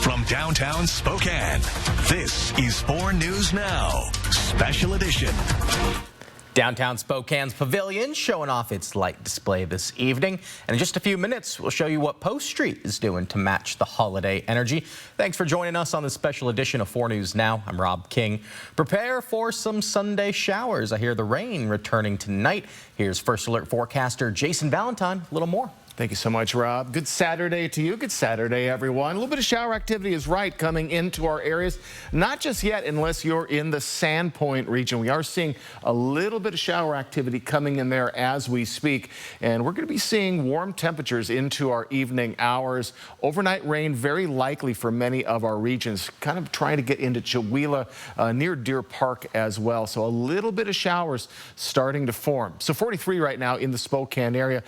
From downtown Spokane, this is 4 News Now, Special Edition. Downtown Spokane's Pavilion showing off its light display this evening. And in just a few minutes, we'll show you what Post Street is doing to match the holiday energy. Thanks for joining us on this special edition of 4 News Now. I'm Rob King. Prepare for some Sunday showers. I hear the rain returning tonight. Here's First Alert forecaster Jason Valentine. A little more. Thank you so much, Rob. Good Saturday to you. Good Saturday, everyone. A little bit of shower activity is right coming into our areas. Not just yet unless you're in the Sandpoint region. We are seeing a little bit of shower activity coming in there as we speak. And we're going to be seeing warm temperatures into our evening hours. Overnight rain very likely for many of our regions. Kind of trying to get into Chewelah near Deer Park as well. So a little bit of showers starting to form. So 43 right now in the Spokane area.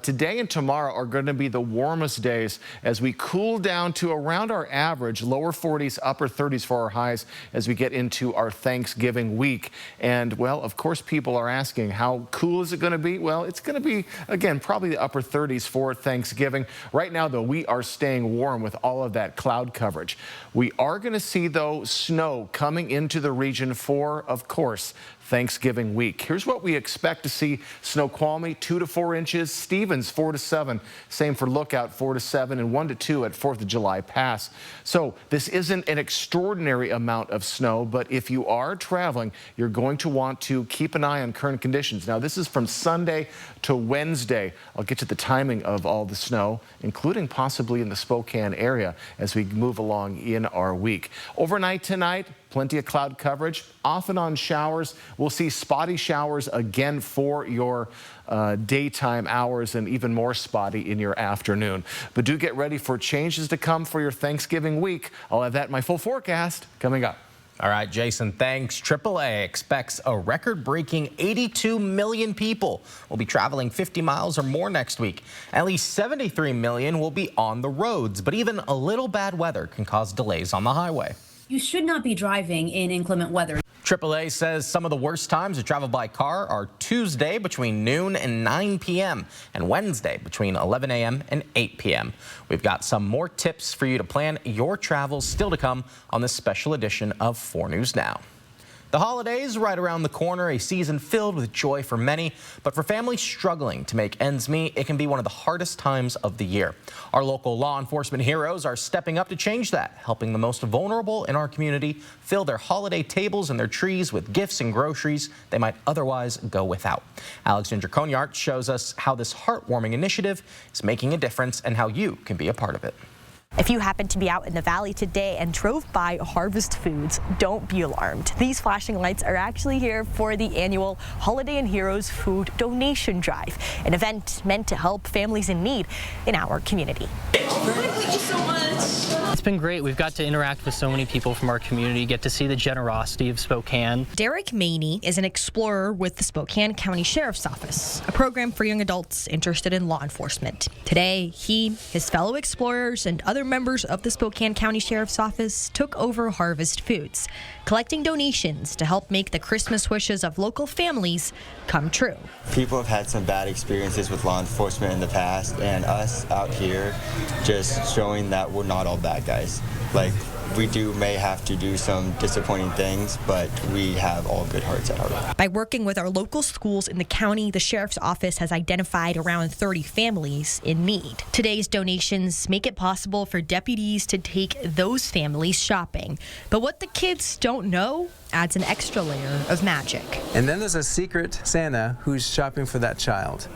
Today and tomorrow are going to be the warmest days as we cool down to around our average, lower 40s, upper 30s for our highs as we get into our Thanksgiving week. And, well, of course, people are asking, how cool is it going to be? Well, it's going to be, again, probably the upper 30s for Thanksgiving. Right now, though, we are staying warm with all of that cloud coverage. We are going to see, though, snow coming into the region for, of course, Thanksgiving week. Here's what we expect to see. Snoqualmie, 2 to 4 inches. Stevens, 4 to 7. Same for Lookout, 4 to 7, and 1 to 2 at 4th of July Pass. So this isn't an extraordinary amount of snow, but if you are traveling, you're going to want to keep an eye on current conditions. Now, this is from Sunday to Wednesday. I'll get to the timing of all the snow, including possibly in the Spokane area as we move along in our week. Overnight tonight, plenty of cloud coverage, off and on showers. We'll see spotty showers again for your daytime hours and even more spotty in your afternoon. But do get ready for changes to come for your Thanksgiving week. I'll have that in my full forecast coming up. All right, Jason, thanks. AAA expects a record-breaking 82 million people will be traveling 50 miles or more next week. At least 73 million will be on the roads, but even a little bad weather can cause delays on the highway. You should not be driving in inclement weather. AAA says some of the worst times to travel by car are Tuesday between noon and 9 p.m. and Wednesday between 11 a.m. and 8 p.m. We've got some more tips for you to plan your travels still to come on this special edition of 4 News Now. The holidays right around the corner, a season filled with joy for many, but for families struggling to make ends meet, it can be one of the hardest times of the year. Our local law enforcement heroes are stepping up to change that, helping the most vulnerable in our community fill their holiday tables and their trees with gifts and groceries they might otherwise go without. Alexandra Conyart shows us how this heartwarming initiative is making a difference and how you can be a part of it. If you happen to be out in the valley today and drove by Harvest Foods, don't be alarmed. These flashing lights are actually here for the annual Holiday and Heroes Food Donation Drive, an event meant to help families in need in our community. Thank you so much. It's been great. We've got to interact with so many people from our community, get to see the generosity of Spokane. Derek Maney is an explorer with the Spokane County Sheriff's Office, a program for young adults interested in law enforcement. Today, he, his fellow explorers, and other members of the Spokane County Sheriff's Office took over Harvest Foods, collecting donations to help make the Christmas wishes of local families come true. People have had some bad experiences with law enforcement in the past, and us out here just showing that we're not all bad guys. Like, we may have to do some disappointing things, but we have all good hearts at heart. By working with our local schools in the county, the Sheriff's Office has identified around 30 families in need. Today's donations make it possible for deputies to take those families shopping. But what the kids don't know adds an extra layer of magic. And then there's a secret Santa who's shopping for that child.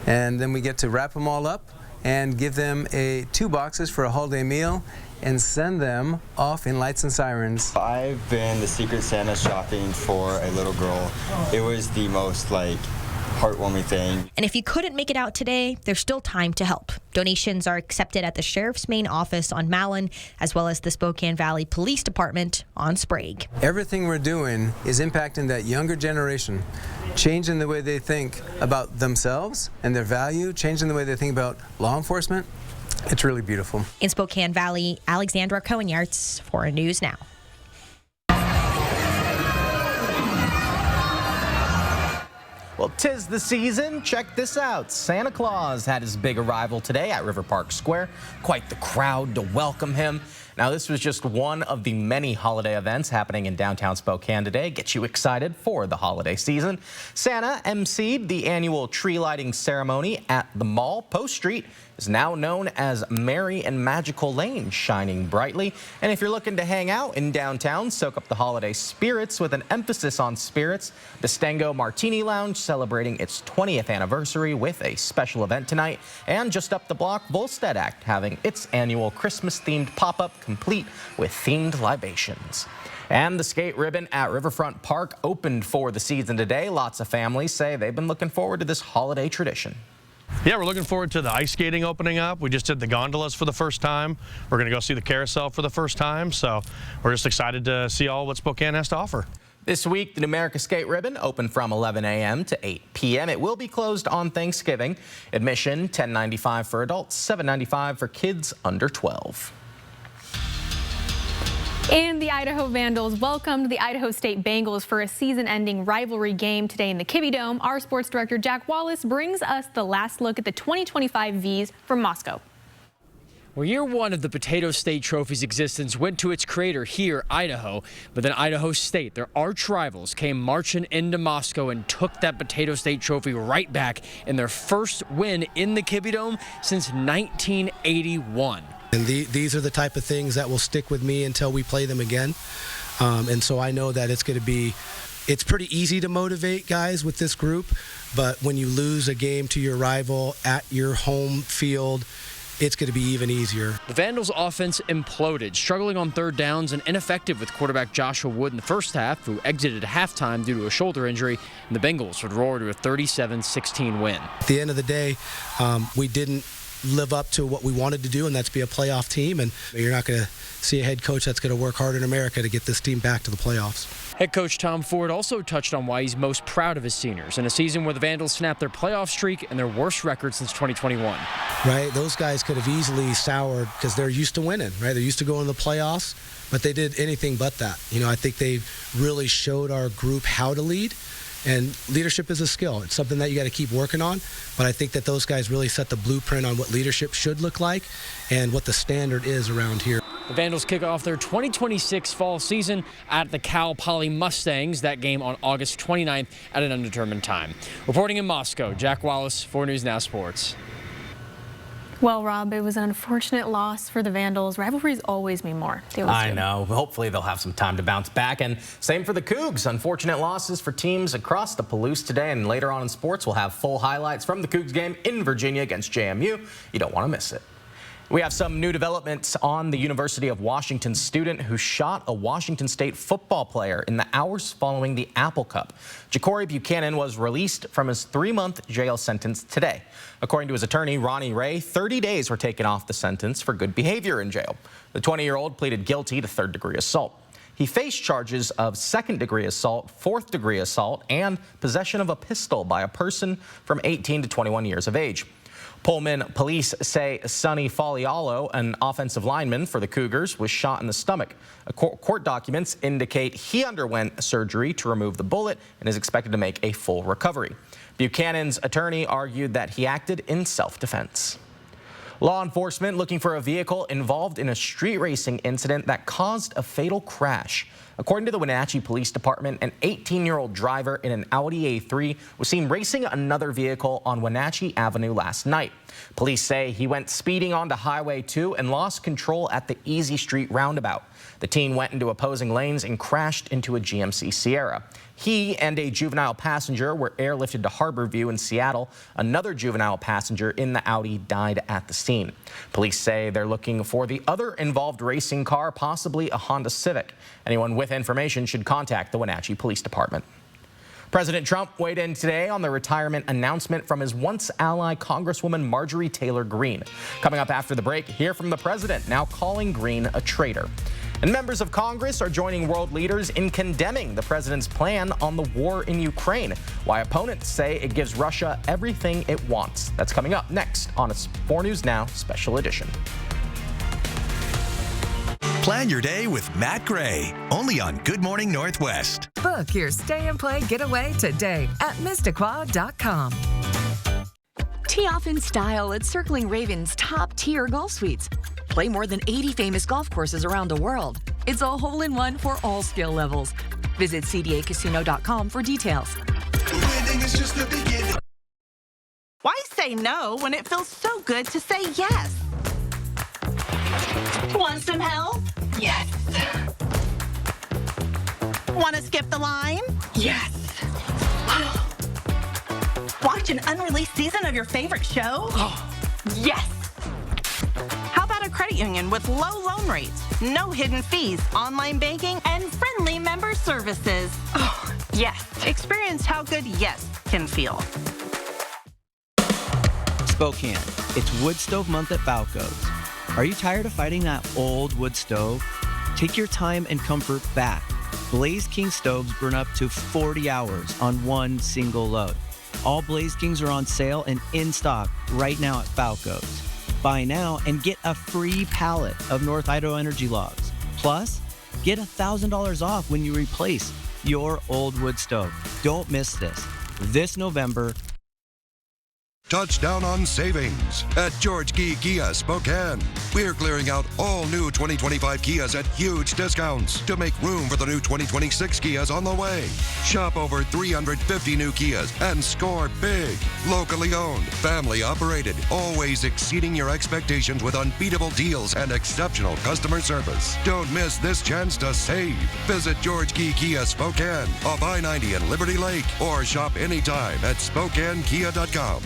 And then we get to wrap them all up and give them 2 boxes for a holiday meal and send them off in lights and sirens. I've been the Secret Santa shopping for a little girl. It was the most heartwarming thing. And if you couldn't make it out today, there's still time to help. Donations are accepted at the Sheriff's main office on Malin, as well as the Spokane Valley Police Department on Sprague. Everything we're doing is impacting that younger generation, changing the way they think about themselves and their value, changing the way they think about law enforcement. It's really beautiful. In Spokane Valley, Alexandra Conyarts, 4 News Now. Well, 'tis the season. Check this out. Santa Claus had his big arrival today at River Park Square. Quite the crowd to welcome him. Now, this was just one of the many holiday events happening in downtown Spokane today. Get you excited for the holiday season. Santa emceed the annual tree lighting ceremony at the mall. Post Street is now known as Merry and Magical Lane, shining brightly. And if you're looking to hang out in downtown, soak up the holiday spirits with an emphasis on spirits, the Stango Martini Lounge celebrating its 20th anniversary with a special event tonight. And just up the block, Volstead Act having its annual Christmas-themed pop-up complete with themed libations. And the skate ribbon at Riverfront Park opened for the season today. Lots of families say they've been looking forward to this holiday tradition. Yeah, we're looking forward to the ice skating opening up. We just did the gondolas for the first time. We're going to go see the carousel for the first time. So we're just excited to see all what Spokane has to offer. This week, the Numerica Skate Ribbon opened from 11 a.m. to 8 p.m. It will be closed on Thanksgiving. Admission, $10.95 for adults, $7.95 for kids under 12. And the Idaho Vandals welcomed the Idaho State Bengals for a season-ending rivalry game today in the Kibbe Dome. Our sports director, Jack Wallace, brings us the last look at the 2025 Vs from Moscow. Well, year one of the Potato State Trophy's existence went to its creator here, Idaho. But then Idaho State, their arch rivals, came marching into Moscow and took that Potato State Trophy right back in their first win in the Kibbe Dome since 1981. And these are the type of things that will stick with me until we play them again. And so I know that it's pretty easy to motivate guys with this group, but when you lose a game to your rival at your home field, it's going to be even easier. The Vandals' offense imploded, struggling on third downs and ineffective with quarterback Joshua Wood in the first half, who exited at halftime due to a shoulder injury, and the Bengals would roar to a 37-16 win. At the end of the day, we didn't live up to what we wanted to do, and that's be a playoff team. And you're not going to see a head coach that's going to work hard in America to get this team back to the playoffs. Head coach Tom Ford also touched on why he's most proud of his seniors in a season where the Vandals snapped their playoff streak and their worst record since 2021. Right, those guys could have easily soured because they're used to winning, right? They're used to going to the playoffs, but they did anything but that. You know, I think they really showed our group how to lead. And leadership is a skill. It's something that you got to keep working on. But I think that those guys really set the blueprint on what leadership should look like and what the standard is around here. The Vandals kick off their 2026 fall season at the Cal Poly Mustangs. That game on August 29th at an undetermined time. Reporting in Moscow, Jack Wallace, 4 News Now Sports. Well, Rob, it was an unfortunate loss for the Vandals. Rivalries always mean more. I know. Hopefully they'll have some time to bounce back. And same for the Cougs. Unfortunate losses for teams across the Palouse today. And later on in sports, we'll have full highlights from the Cougs game in Virginia against JMU. You don't want to miss it. We have some new developments on the University of Washington student who shot a Washington State football player in the hours following the Apple Cup. Ja'Cory Buchanan was released from his 3-month jail sentence today. According to his attorney, Ronnie Ray, 30 days were taken off the sentence for good behavior in jail. The 20-year-old pleaded guilty to third-degree assault. He faced charges of second-degree assault, fourth-degree assault, and possession of a pistol by a person from 18 to 21 years of age. Pullman police say Sonny Falialo, an offensive lineman for the Cougars, was shot in the stomach. Court documents indicate he underwent surgery to remove the bullet and is expected to make a full recovery. Buchanan's attorney argued that he acted in self-defense. Law enforcement looking for a vehicle involved in a street racing incident that caused a fatal crash. According to the Wenatchee Police Department, an 18-year-old driver in an Audi A3 was seen racing another vehicle on Wenatchee Avenue last night. Police say he went speeding onto Highway 2 and lost control at the Easy Street roundabout. The teen went into opposing lanes and crashed into a GMC Sierra. He and a juvenile passenger were airlifted to Harborview in Seattle. Another juvenile passenger in the Audi died at the scene. Police say they're looking for the other involved racing car, possibly a Honda Civic. Anyone with information should contact the Wenatchee Police Department. President Trump weighed in today on the retirement announcement from his once ally Congresswoman Marjorie Taylor Greene. Coming up after the break, hear from the president, now calling Greene a traitor. And members of Congress are joining world leaders in condemning the president's plan on the war in Ukraine. Why opponents say it gives Russia everything it wants. That's coming up next on a 4 News Now special edition. Plan your day with Matt Gray, only on Good Morning Northwest. Book your stay and play getaway today at Mistaqua.com. Tee off in style at Circling Ravens top-tier golf suites. Play more than 80 famous golf courses around the world. It's a hole-in-one for all skill levels. Visit cdacasino.com for details. Winning is just the beginning. Why say no when it feels so good to say yes? Want some help? Yes. Want to skip the line? Yes. Watch an unreleased season of your favorite show? Yes. How about a credit union with low loan rates, no hidden fees, online banking, and friendly member services? Oh, yes. Experience how good yes can feel. Spokane, it's Wood Stove Month at Balco's. Are you tired of fighting that old wood stove? Take your time and comfort back. Blaze King stoves burn up to 40 hours on one single load. All Blaze Kings are on sale and in stock right now at Balco's. Buy now and get a free pallet of North Idaho Energy Logs. Plus, get $1,000 off when you replace your old wood stove. Don't miss this. This November, Touchdown on savings at George Key Kia Spokane. We're clearing out all new 2025 Kias at huge discounts to make room for the new 2026 Kias on the way. Shop over 350 new Kias and score big. Locally owned, family operated, always exceeding your expectations with unbeatable deals and exceptional customer service. Don't miss this chance to save. Visit George Key Kia Spokane off I-90 in Liberty Lake or shop anytime at SpokaneKia.com.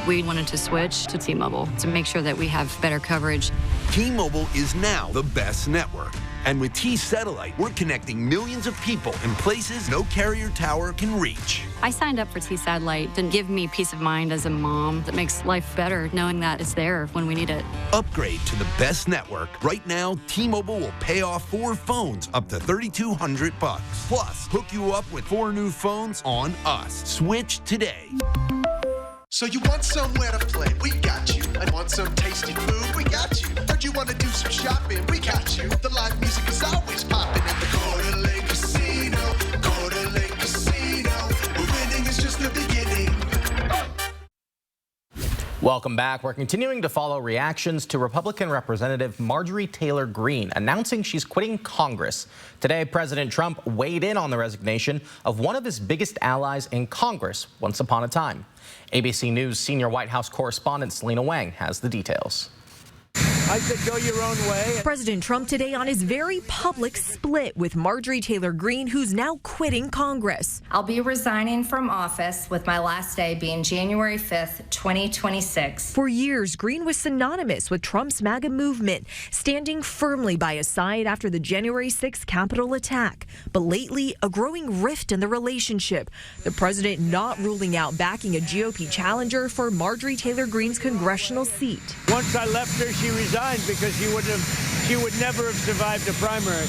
We wanted to switch to T-Mobile to make sure that we have better coverage. T-Mobile is now the best network. And with T-Satellite, we're connecting millions of people in places no carrier tower can reach. I signed up for T-Satellite to give me peace of mind as a mom that makes life better knowing that it's there when we need it. Upgrade to the best network. Right now, T-Mobile will pay off 4 phones up to $3,200. Plus, hook you up with 4 new phones on us. Switch today. So you want somewhere to play? We got you. And want some tasty food? We got you. Heard you want to do some shopping? We got you. The live music is always popping at the Coeur d'Alene Casino. Coeur d'Alene Casino. Where winning is just the beginning. Welcome back. We're continuing to follow reactions to Republican Representative Marjorie Taylor Greene announcing she's quitting Congress. Today, President Trump weighed in on the resignation of one of his biggest allies in Congress once upon a time. ABC News senior White House correspondent Selena Wang has the details. I said go your own way. President Trump today on his very public split with Marjorie Taylor Greene, who's now quitting Congress. I'll be resigning from office with my last day being January 5th, 2026. For years, Greene was synonymous with Trump's MAGA movement, standing firmly by his side after the January 6th Capitol attack. But lately, a growing rift in the relationship. The president not ruling out backing a GOP challenger for Marjorie Taylor Greene's congressional seat. Once I left her, she resigned because she would never have survived a primary.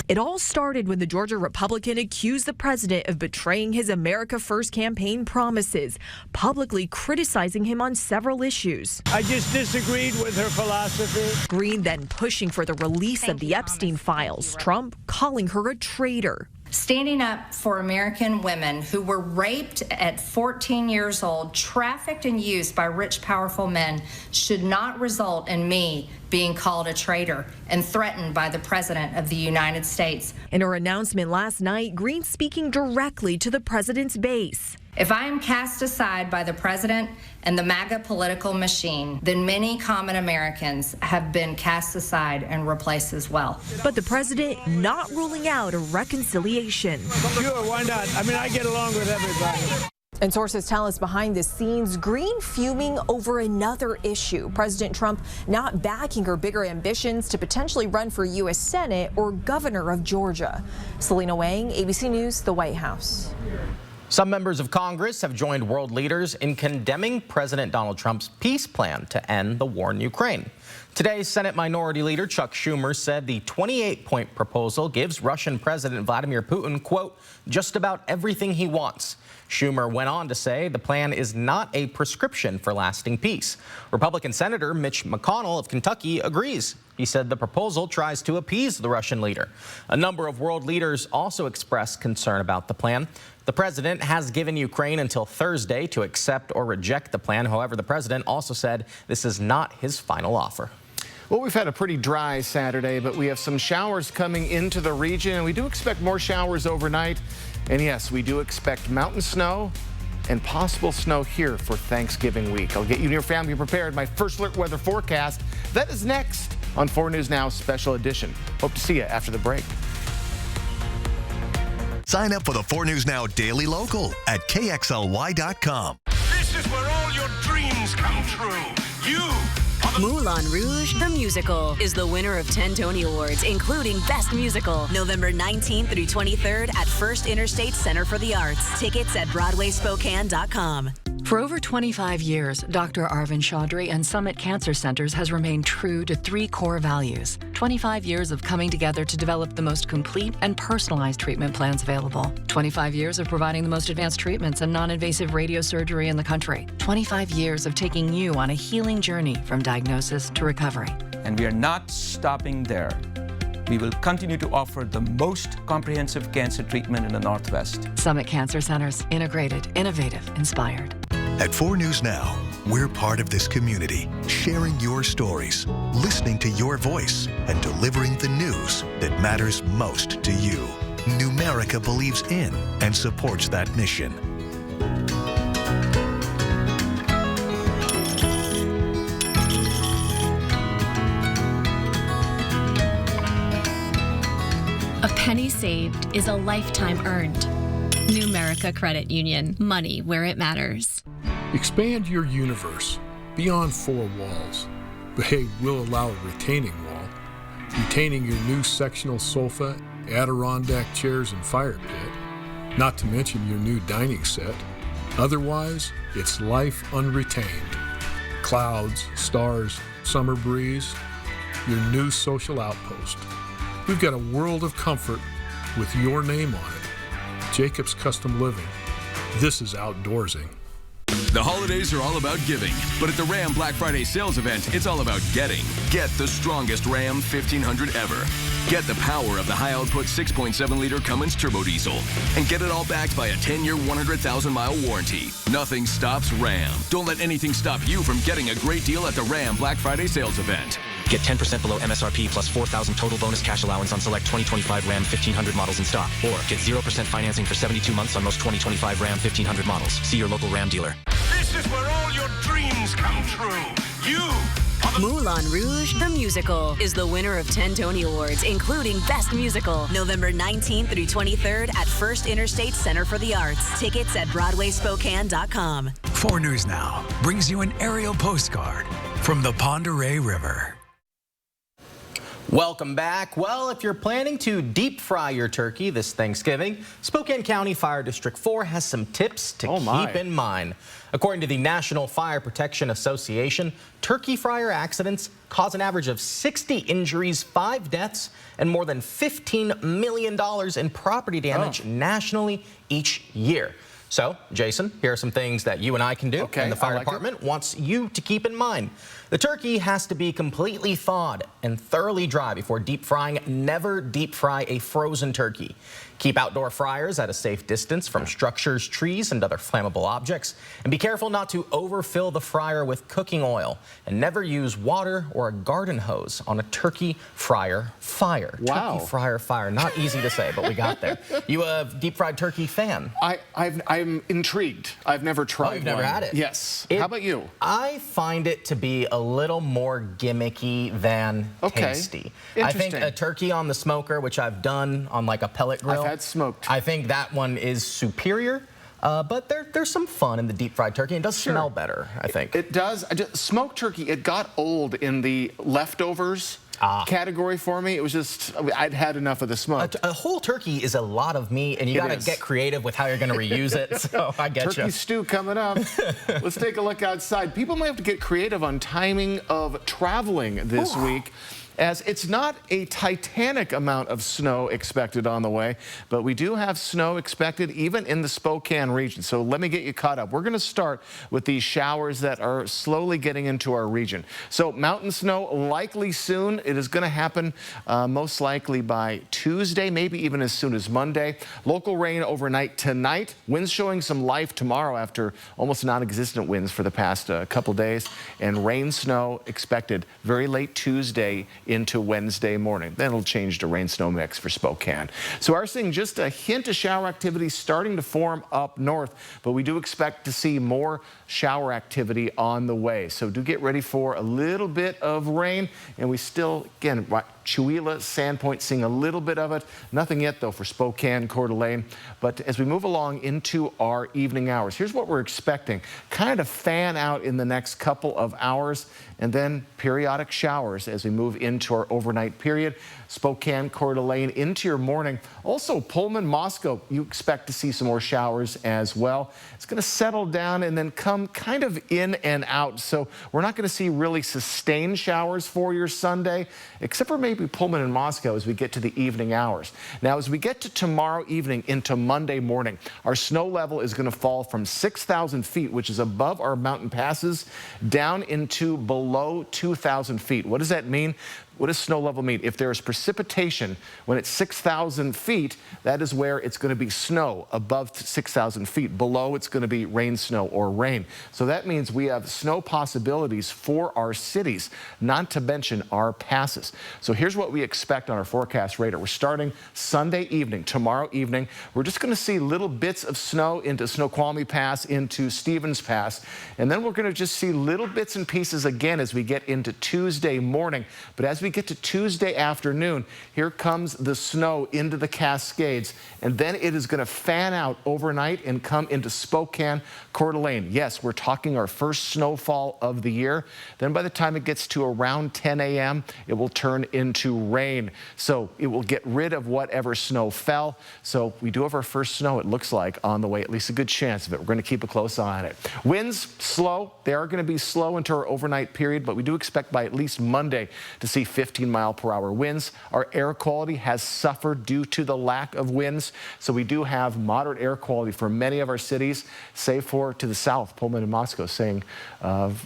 It all started when the Georgia Republican accused the president of betraying his America First campaign promises, publicly criticizing him on several issues. I just disagreed with her philosophy. Greene then pushing for the release of the Epstein files, Trump calling her a traitor. Standing up for American women who were raped at 14 years old, trafficked and used by rich, powerful men should not result in me being called a traitor and threatened by the President of the United States. In her announcement last night, Greene speaking directly to the president's base. If I am cast aside by the president and the MAGA political machine, then many common Americans have been cast aside and replaced as well. But the president not ruling out a reconciliation. Sure, why not? I mean, I get along with everybody. And sources tell us behind the scenes, Greene fuming over another issue. President Trump not backing her bigger ambitions to potentially run for U.S. Senate or governor of Georgia. Selena Wang, ABC News, the White House. Some members of Congress have joined world leaders in condemning President Donald Trump's peace plan to end the war in Ukraine. Today, Senate Minority Leader Chuck Schumer said the 28-point proposal gives Russian President Vladimir Putin, quote, just about everything he wants. Schumer went on to say the plan is not a prescription for lasting peace. Republican Senator Mitch McConnell of Kentucky agrees. He said the proposal tries to appease the Russian leader. A number of world leaders also expressed concern about the plan. The president has given Ukraine until Thursday to accept or reject the plan. However, the president also said this is not his final offer. Well, we've had a pretty dry Saturday, but we have some showers coming into the region, and we do expect more showers overnight. And yes, we do expect mountain snow and possible snow here for Thanksgiving week. I'll get you and your family prepared. My first alert weather forecast. That is next on 4 News Now Special Edition. Hope to see you after the break. Sign up for the 4 News Now Daily Local at KXLY.com. This is where all your dreams come true. You Moulin Rouge, the musical, is the winner of 10 Tony Awards, including Best Musical, November 19th through 23rd at First Interstate Center for the Arts. Tickets at BroadwaySpokane.com. For over 25 years, Dr. Arvind Chaudhry and Summit Cancer Centers has remained true to 3 core values. 25 years of coming together to develop the most complete and personalized treatment plans available. 25 years of providing the most advanced treatments and non-invasive radiosurgery in the country. 25 years of taking you on a healing journey from diagnosis to recovery. And we are not stopping there. We will continue to offer the most comprehensive cancer treatment in the Northwest. Summit Cancer Centers, integrated, innovative, inspired. At 4 News Now, we're part of this community, sharing your stories, listening to your voice, and delivering the news that matters most to you. Numerica believes in and supports that mission. A penny saved is a lifetime earned. Numerica Credit Union. Money where it matters. Expand your universe beyond 4 walls. Behave will allow a retaining wall, retaining your new sectional sofa, Adirondack chairs, and fire pit, not to mention your new dining set. Otherwise, it's life unretained. Clouds, stars, summer breeze, your new social outpost. We've got a world of comfort with your name on it. Jacobs Custom Living. This is outdoorsing. The holidays are all about giving, but at the Ram Black Friday sales event, it's all about getting. Get the strongest Ram 1500 ever. Get the power of the high-output 6.7-liter Cummins turbo diesel. And get it all backed by a 10-year, 100,000-mile warranty. Nothing stops Ram. Don't let anything stop you from getting a great deal at the Ram Black Friday sales event. Get 10% below MSRP plus $4,000 total bonus cash allowance on select 2025 Ram 1500 models in stock. Or get 0% financing for 72 months on most 2025 Ram 1500 models. See your local Ram dealer. This is where all your dreams come true. You Moulin Rouge, the musical, is the winner of 10 Tony Awards, including Best Musical, November 19th through 23rd at First Interstate Center for the Arts. Tickets at BroadwaySpokane.com. 4 News Now brings you an aerial postcard from the Pend Oreille River. Welcome back. Well, if you're planning to deep fry your turkey this Thanksgiving, Spokane County Fire District 4 has some tips to keep in mind. According to the National Fire Protection Association, turkey fryer accidents cause an average of 60 injuries, 5 deaths, and more than $15 million in property damage nationally each year. So, Jason, here are some things that you and I can do, and the fire department wants you to keep in mind. The turkey has to be completely thawed and thoroughly dry before deep frying. Never deep fry a frozen turkey. Keep outdoor fryers at a safe distance from structures, trees, and other flammable objects. And be careful not to overfill the fryer with cooking oil. And never use water or a garden hose on a turkey fryer fire. Wow. Turkey fryer fire. Not easy to say, but we got there. You a deep fried turkey fan? I'm intrigued. I've never tried one. You've never had it? Yes. How about you? I find it to be a little more gimmicky than tasty. I think a turkey on the smoker, which I've done on like a pellet grill. I've had smoked. I think that one is superior. But there's some fun in the deep fried turkey. It does smell better, I think. It does. Smoked turkey, it got old in the leftovers category for me. It was just, I'd had enough of the smoke. A whole turkey is a lot of meat, and you got to get creative with how you're going to reuse it. So I get you. Turkey stew coming up. Let's take a look outside. People might have to get creative on timing of traveling this week. as it's not a titanic amount of snow expected on the way, but we do have snow expected even in the Spokane region. So let me get you caught up. We're going to start with these showers that are slowly getting into our region. So mountain snow likely soon. It is going to happen most likely by Tuesday, maybe even as soon as Monday. Local rain overnight tonight. Winds showing some life tomorrow after almost non-existent winds for the past couple days. And rain snow expected very late Tuesday into Wednesday morning. Then it'll change to rain-snow mix for Spokane. So we're seeing just a hint of shower activity starting to form up north, but we do expect to see more shower activity on the way. So do get ready for a little bit of rain, and we still, again, Chewelah, Sandpoint, seeing a little bit of it. Nothing yet, though, for Spokane, Coeur d'Alene. But as we move along into our evening hours, here's what we're expecting. Kind of fan out in the next couple of hours, and then periodic showers as we move into our overnight period. Spokane, Coeur d'Alene into your morning. Also, Pullman, Moscow, you expect to see some more showers as well. It's going to settle down and then come kind of in and out. So we're not going to see really sustained showers for your Sunday, except for maybe Pullman and Moscow as we get to the evening hours. Now, as we get to tomorrow evening into Monday morning, our snow level is going to fall from 6,000 feet, which is above our mountain passes, down into below 2,000 feet. What does that mean? What does snow level mean? If there is precipitation when it's 6,000 feet, that is where it's going to be snow. Above 6,000 feet. Below, it's going to be rain, snow, or rain. So that means we have snow possibilities for our cities, not to mention our passes. So here's what we expect on our forecast radar. We're starting Sunday evening, tomorrow evening. We're just going to see little bits of snow into Snoqualmie Pass, into Stevens Pass, and then we're going to just see little bits and pieces again as we get into Tuesday morning. But as we get to Tuesday afternoon, here comes the snow into the Cascades, and then it is going to fan out overnight and come into Spokane, Coeur d'Alene. Yes, we're talking our first snowfall of the year. Then by the time it gets to around 10 a.m., it will turn into rain. So it will get rid of whatever snow fell. So we do have our first snow, it looks like, on the way, at least a good chance of it. We're going to keep a close eye on it. Winds slow. They are going to be slow into our overnight period, but we do expect by at least Monday to see 15-mile-per-hour winds. Our air quality has suffered due to the lack of winds, so we do have moderate air quality for many of our cities, save for to the south, Pullman and Moscow, saying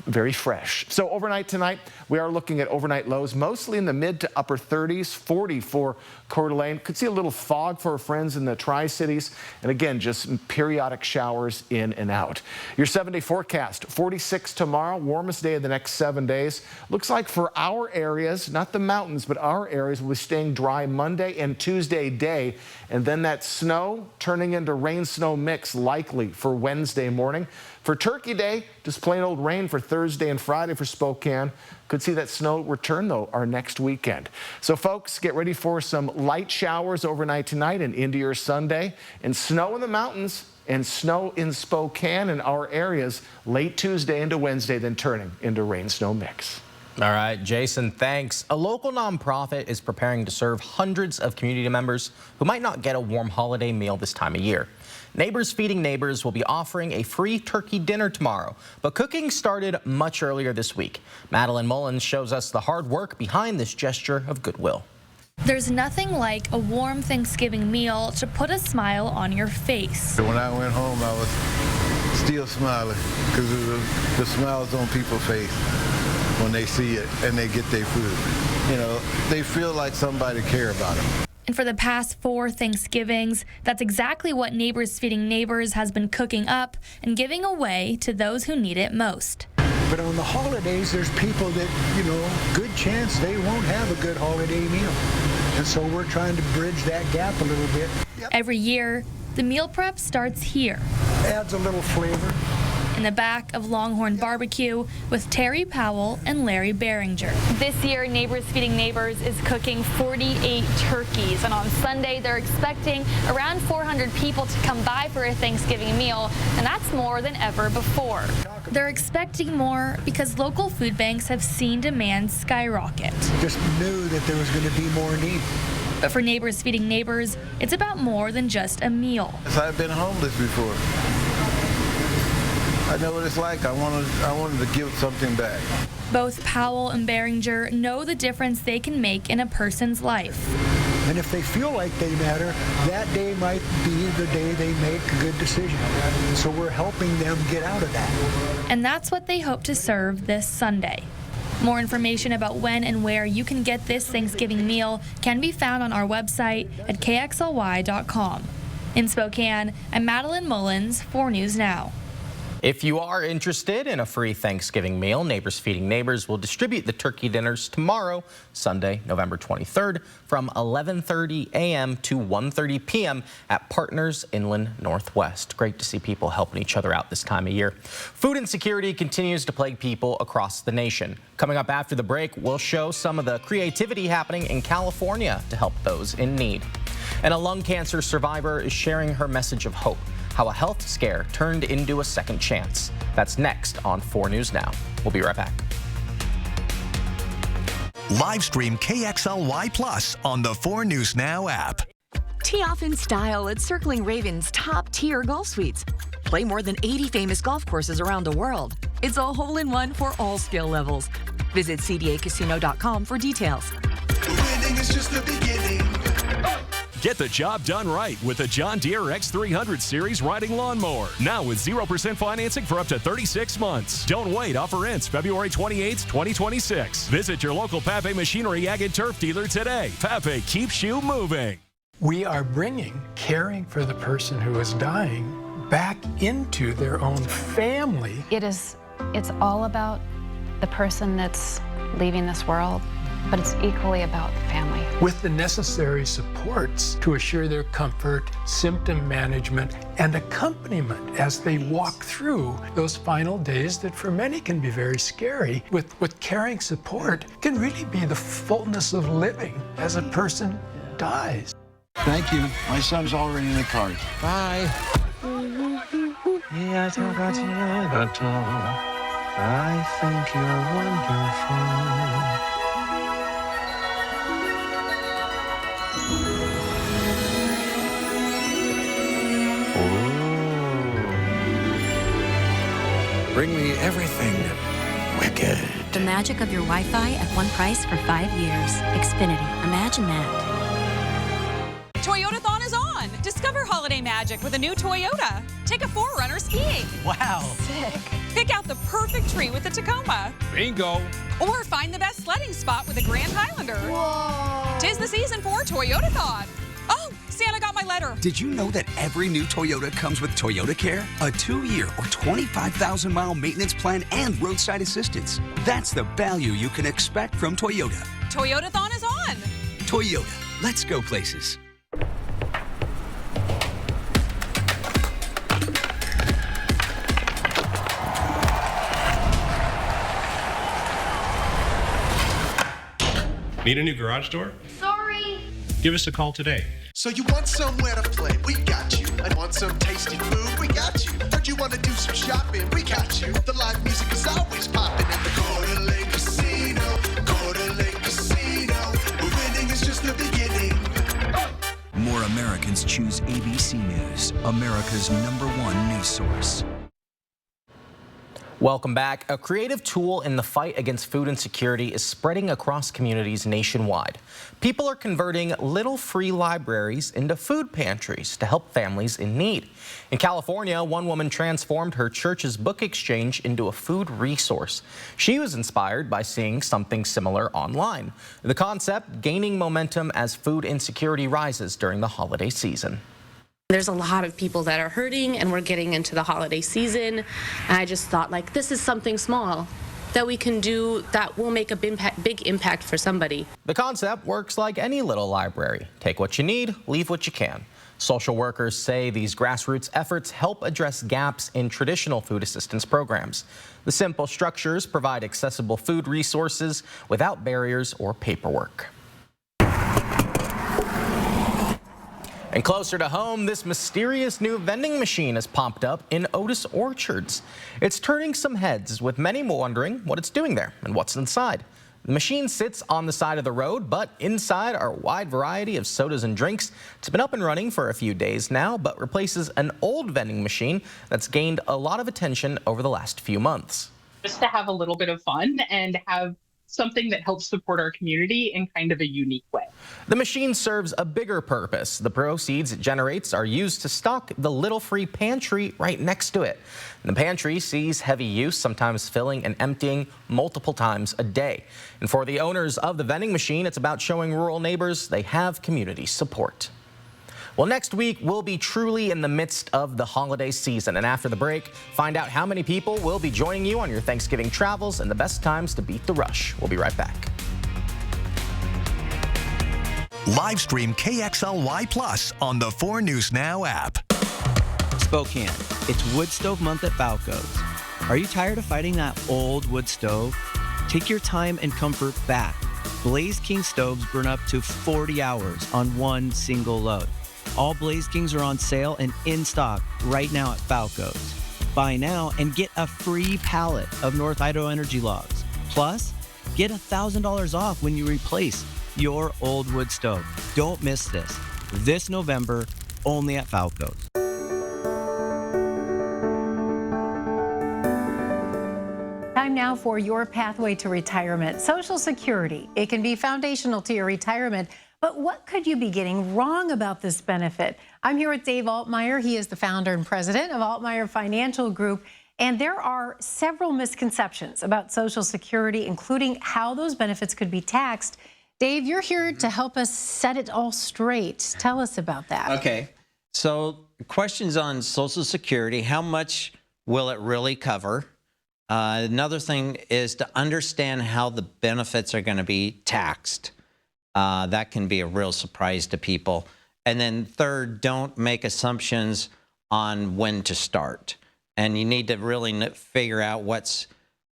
very fresh. So overnight tonight, we are looking at overnight lows mostly in the mid to upper 30s, 40 for Coeur d'Alene. Could see a little fog for our friends in the Tri-Cities, and again, just periodic showers in and out. Your 7-day forecast, 46 tomorrow, warmest day of the next 7 days. Looks like for our areas, not the mountains, but our areas will be staying dry Monday and Tuesday day, and then that snow turning into rain-snow mix likely for Wednesday morning. For Turkey Day, just plain old rain for Thursday and Friday for Spokane. Could see that snow return, though, our next weekend. So, folks, get ready for some light showers overnight tonight and into your Sunday, and snow in the mountains and snow in Spokane and our areas late Tuesday into Wednesday, then turning into rain-snow mix. All right, Jason, thanks. A local nonprofit is preparing to serve hundreds of community members who might not get a warm holiday meal this time of year. Neighbors Feeding Neighbors will be offering a free turkey dinner tomorrow, but cooking started much earlier this week. Madeline Mullins shows us the hard work behind this gesture of goodwill. There's nothing like a warm Thanksgiving meal to put a smile on your face. When I went home, I was still smiling because of the smiles on people's face when they see it and they get their food. You know, they feel like somebody care about them. And for the past 4 Thanksgivings, that's exactly what Neighbors Feeding Neighbors has been cooking up and giving away to those who need it most. But on the holidays, there's people that, you know, good chance they won't have a good holiday meal. And so we're trying to bridge that gap a little bit. Every year, the meal prep starts here. Adds a little flavor. In the back of Longhorn Barbecue with Terry Powell and Larry Behringer. This year, Neighbors Feeding Neighbors is cooking 48 turkeys, and on Sunday, they're expecting around 400 people to come by for a Thanksgiving meal, and that's more than ever before. They're expecting more because local food banks have seen demand skyrocket. Just knew that there was going to be more need. But for Neighbors Feeding Neighbors, it's about more than just a meal. I've been homeless before. I know what it's like. I wanted to give something back. Both Powell and Behringer know the difference they can make in a person's life. And if they feel like they matter, that day might be the day they make a good decision. So we're helping them get out of that. And that's what they hope to serve this Sunday. More information about when and where you can get this Thanksgiving meal can be found on our website at kxly.com. In Spokane, I'm Madeline Mullins, 4 News Now. If you are interested in a free Thanksgiving meal, Neighbors Feeding Neighbors will distribute the turkey dinners tomorrow, Sunday, November 23rd, from 11:30 a.m. to 1:30 p.m. at Partners Inland Northwest. Great to see people helping each other out this time of year. Food insecurity continues to plague people across the nation. Coming up after the break, we'll show some of the creativity happening in California to help those in need. And a lung cancer survivor is sharing her message of hope. How a health scare turned into a second chance. That's next on 4 News Now. We'll be right back. Live stream KXLY Plus on the 4 News Now app. Tee off in style at Circling Ravens' top-tier golf suites. Play more than 80 famous golf courses around the world. It's a hole-in-one for all skill levels. Visit cdacasino.com for details. Winning is just the beginning. Get the job done right with the John Deere X300 Series riding lawnmower. Now with 0% financing for up to 36 months. Don't wait. Offer ends February 28, 2026. Visit your local Pape Machinery Ag and Turf dealer today. Pape keeps you moving. We are bringing caring for the person who is dying back into their own family. It's all about the person that's leaving this world, but it's equally about the family. With the necessary supports to assure their comfort, symptom management, and accompaniment as they walk through those final days that for many can be very scary. With caring support can really be the fullness of living as a person dies. Thank you. My son's already in the car. Bye. I think you're wonderful. Bring me everything wicked. The magic of your Wi-Fi at one price for 5 years. Xfinity. Imagine that. Toyotathon is on. Discover holiday magic with a new Toyota. Take a 4Runner skiing. Wow. Sick. Pick out the perfect tree with the Tacoma. Bingo. Or find the best sledding spot with the Grand Highlander. Whoa. 'Tis the season for Toyotathon. Oh, Santa got my letter. Did you know that every new Toyota comes with Toyota Care? A 2-year or 25,000-mile maintenance plan and roadside assistance. That's the value you can expect from Toyota. Toyotathon is on. Toyota. Let's go places. Need a new garage door? Sorry. Give us a call today. So you want somewhere to play? We got you. And want some tasty food? We got you. Heard you want to do some shopping? We got you. The live music is always popping at the Coeur d'Alene Casino. Coeur d'Alene Casino. Where winning is just the beginning. More Americans choose ABC News, America's #1 news source. Welcome back. A creative tool in the fight against food insecurity is spreading across communities nationwide. People are converting little free libraries into food pantries to help families in need. In California, one woman transformed her church's book exchange into a food resource. She was inspired by seeing something similar online. The concept gaining momentum as food insecurity rises during the holiday season. There's a lot of people that are hurting, and we're getting into the holiday season. And I just thought, like, this is something small that we can do that will make a big impact for somebody. The concept works like any little library. Take what you need, leave what you can. Social workers say these grassroots efforts help address gaps in traditional food assistance programs. The simple structures provide accessible food resources without barriers or paperwork. And closer to home, this mysterious new vending machine has popped up in Otis Orchards. It's turning some heads, with many wondering what it's doing there and what's inside. The machine sits on the side of the road, but inside are a wide variety of sodas and drinks. It's been up and running for a few days now, but replaces an old vending machine that's gained a lot of attention over the last few months. just to have a little bit of fun and have something that helps support our community in kind of a unique way. The machine serves a bigger purpose. The proceeds it generates are used to stock the Little Free pantry right next to it. The pantry sees heavy use, sometimes filling and emptying multiple times a day. And for the owners of the vending machine, it's about showing rural neighbors they have community support. Well, next week, we'll be truly in the midst of the holiday season. And after the break, find out how many people will be joining you on your Thanksgiving travels and the best times to beat the rush. We'll be right back. Live stream KXLY Plus on the 4 News Now app. Spokane, it's Wood Stove Month at Falco's. Are you tired of fighting that old wood stove? Take your time and comfort back. Blaze King stoves burn up to 40 hours on one single load. All Blaze Kings are on sale and in stock right now at Falco's. Buy now and get a free pallet of North Idaho Energy logs. Plus, get $1,000 off when you replace your old wood stove. Don't miss this November, only at Falco's. Time now for your pathway to retirement. Social Security. It can be foundational to your retirement, but what could you be getting wrong about this benefit? I'm here with Dave Altmaier. He is the founder and president of Altmaier Financial Group. And there are several misconceptions about Social Security, including how those benefits could be taxed. Dave, you're here to help us set it all straight. Tell us about that. Okay. So questions on Social Security, how much will it really cover? Another thing is to understand how the benefits are going to be taxed. That can be a real surprise to people. And then third, don't make assumptions on when to start. And you need to really figure out what's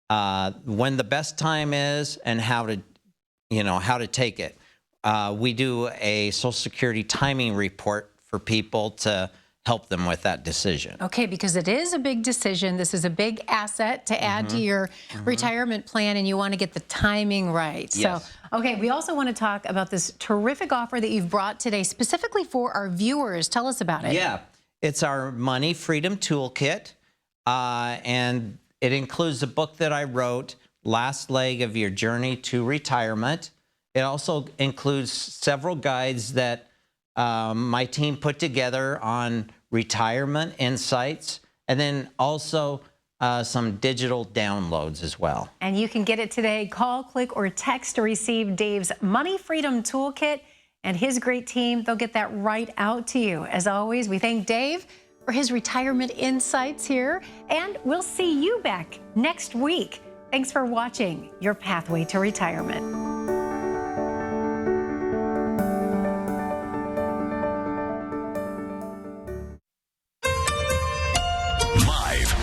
when the best time is and how to take it. We do a Social Security timing report for people to help them with that decision. Okay, because it is a big decision. This is a big asset to add to your retirement plan, and you want to get the timing right. Yes. So, okay, we also want to talk about this terrific offer that you've brought today, specifically for our viewers. Tell us about it. Yeah, it's our Money Freedom Toolkit, and it includes a book that I wrote, Last Leg of Your Journey to Retirement. It also includes several guides that my team put together on retirement insights, and then also some digital downloads as well. And you can get it today. Call, click, or text to receive Dave's Money Freedom Toolkit and his great team. They'll get that right out to you. As always, we thank Dave for his retirement insights here, and we'll see you back next week. Thanks for watching Your Pathway to Retirement.